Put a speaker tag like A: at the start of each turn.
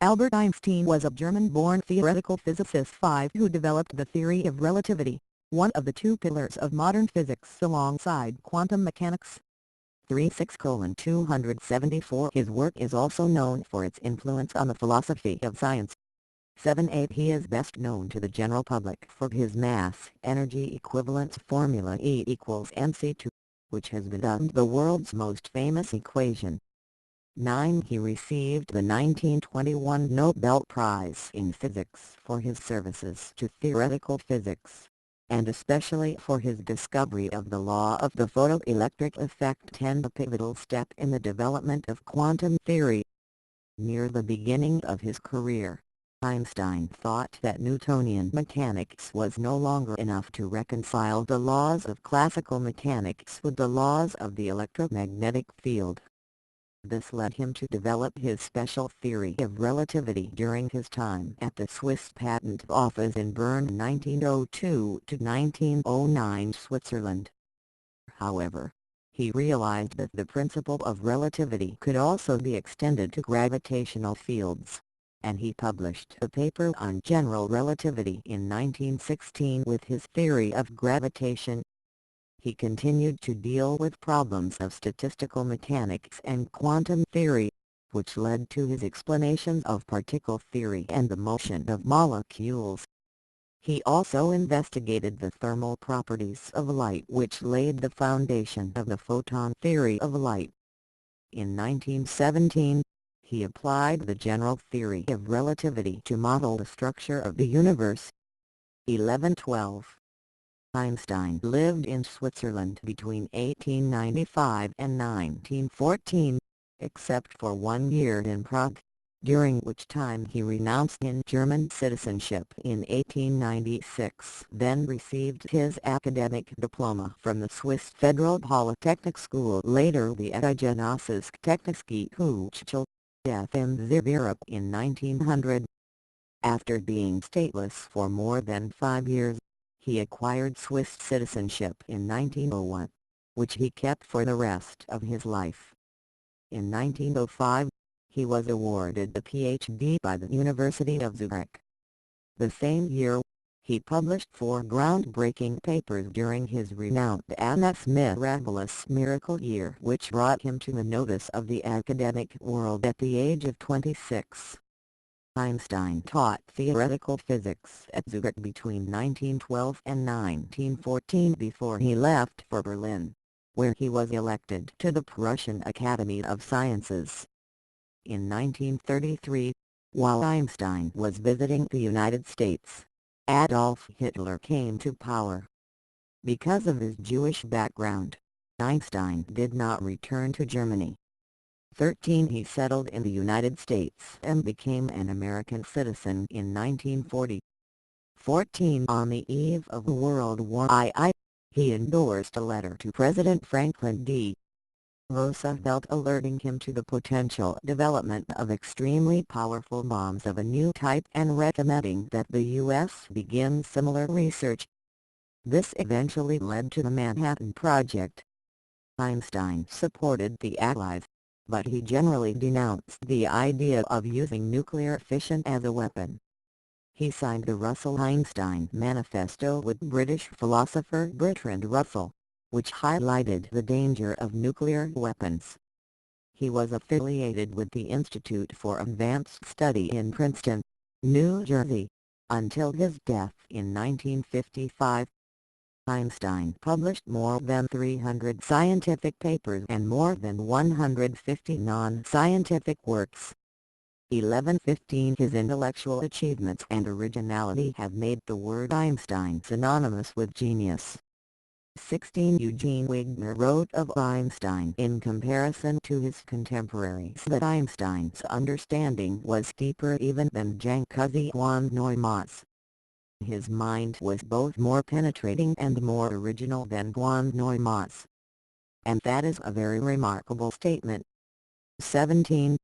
A: Albert Einstein was a German-born theoretical physicist who developed the theory of relativity, one of the two pillars of modern physics alongside quantum mechanics. 36:274 His work is also known for its influence on the philosophy of science. 7-8 He is best known to the general public for his mass-energy equivalence formula E=mc², which has been dubbed the world's most famous equation. 9 He received the 1921 Nobel Prize in Physics for his services to theoretical physics, and especially for his discovery of the law of the photoelectric effect, 10 A pivotal step in the development of quantum theory. Near the beginning of his career, Einstein thought that Newtonian mechanics was no longer enough to reconcile the laws of classical mechanics with the laws of the electromagnetic field. This led him to develop his special theory of relativity during his time at the Swiss Patent Office in Bern 1902 to 1909 Switzerland. However, he realized that the principle of relativity could also be extended to gravitational fields, and he published a paper on general relativity in 1916 with his theory of gravitation. He continued to deal with problems of statistical mechanics and quantum theory, which led to his explanations of particle theory and the motion of molecules. He also investigated the thermal properties of light, which laid the foundation of the photon theory of light. In 1917, he applied the general theory of relativity to model the structure of the universe. 11-12 Einstein lived in Switzerland between 1895 and 1914, except for 1 year in Prague, during which time he renounced his German citizenship in 1896, then received his academic diploma from the Swiss Federal Polytechnic School, later the Eidgenössische Technische Hochschule, Europe, in 1900. After being stateless for more than 5 years, he acquired Swiss citizenship in 1901, which he kept for the rest of his life. In 1905, he was awarded a PhD by the University of Zurich. The same year, he published 4 groundbreaking papers during his renowned Annus Mirabilis miracle year, which brought him to the notice of the academic world at the age of 26. Einstein taught theoretical physics at Zurich between 1912 and 1914 before he left for Berlin, where he was elected to the Prussian Academy of Sciences. In 1933, while Einstein was visiting the United States, Adolf Hitler came to power. Because of his Jewish background, Einstein did not return to Germany. 13 He settled in the United States and became an American citizen in 1940. 14 On the eve of World War II, he endorsed a letter to President Franklin D. Roosevelt alerting him to the potential development of extremely powerful bombs of a new type and recommending that the U.S. begin similar research. This eventually led to the Manhattan Project. Einstein supported the Allies, but he generally denounced the idea of using nuclear fission as a weapon. He signed the Russell-Einstein Manifesto with British philosopher Bertrand Russell, which highlighted the danger of nuclear weapons. He was affiliated with the Institute for Advanced Study in Princeton, New Jersey, until his death in 1955. Einstein published more than 300 scientific papers and more than 150 non-scientific works. 11-15 His intellectual achievements and originality have made the word Einstein synonymous with genius. 16 Eugene Wigner wrote of Einstein in comparison to his contemporaries that Einstein's understanding was deeper even than Jankuzi von Neumann's. His mind was both more penetrating and more original than von Neumann's. And that is a very remarkable statement. 17